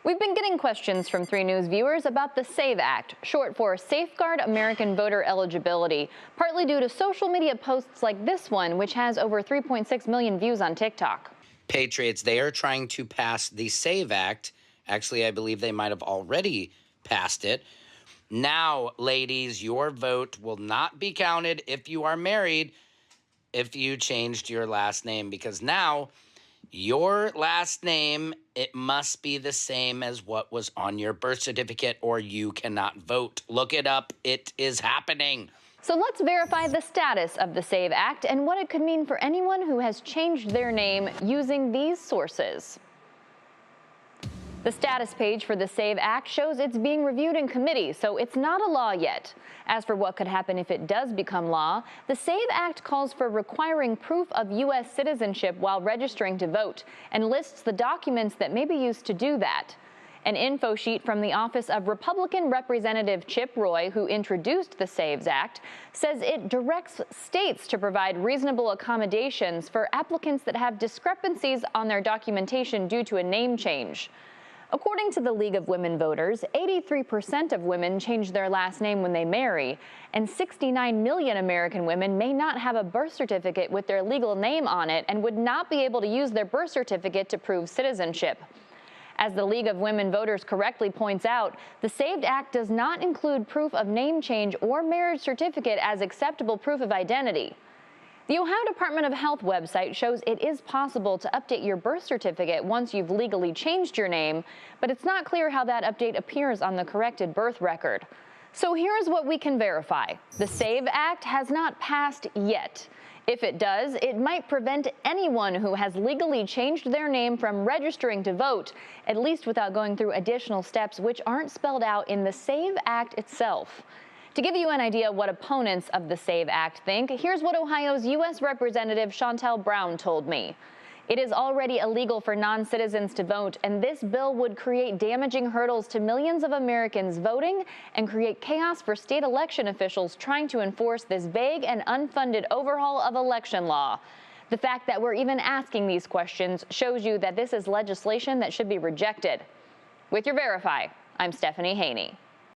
We've been getting questions from 3 News viewers about the SAVE Act, short for Safeguard American Voter Eligibility, partly due to social media posts like this one, which has over 3.6 million views on TikTok. Patriots, they are trying to pass the SAVE Act. Actually, I believe they might have already passed it. Now, ladies, your vote will not be counted if you are married if you changed your last name, because now your last name, it must be the same as what was on your birth certificate or you cannot vote. Look it up. It is happening. So let's verify the status of the SAVE Act and what it could mean for anyone who has changed their name using these sources. The status page for the SAVE Act shows it's being reviewed in committee, so it's not a law yet. As for what could happen if it does become law, the SAVE Act calls for requiring proof of U.S. citizenship while registering to vote and lists the documents that may be used to do that. An info sheet from the office of Republican Representative Chip Roy, who introduced the SAVE Act, says it directs states to provide reasonable accommodations for applicants that have discrepancies on their documentation due to a name change. According to the League of Women Voters, 83% of women change their last name when they marry, and 69 million American women may not have a birth certificate with their legal name on it and would not be able to use their birth certificate to prove citizenship. As the League of Women Voters correctly points out, the SAVE Act does not include proof of name change or marriage certificate as acceptable proof of identity. The Ohio Department of Health website shows it is possible to update your birth certificate once you've legally changed your name, but it's not clear how that update appears on the corrected birth record. So here's what we can verify. The SAVE Act has not passed yet. If it does, it might prevent anyone who has legally changed their name from registering to vote, at least without going through additional steps which aren't spelled out in the SAVE Act itself. To give you an idea what opponents of the SAVE Act think, here's what Ohio's U.S. Representative Shontel Brown told me. It is already illegal for non-citizens to vote, and this bill would create damaging hurdles to millions of Americans voting and create chaos for state election officials trying to enforce this vague and unfunded overhaul of election law. The fact that we're even asking these questions shows you that this is legislation that should be rejected. With your Verify, I'm Stephanie Haney.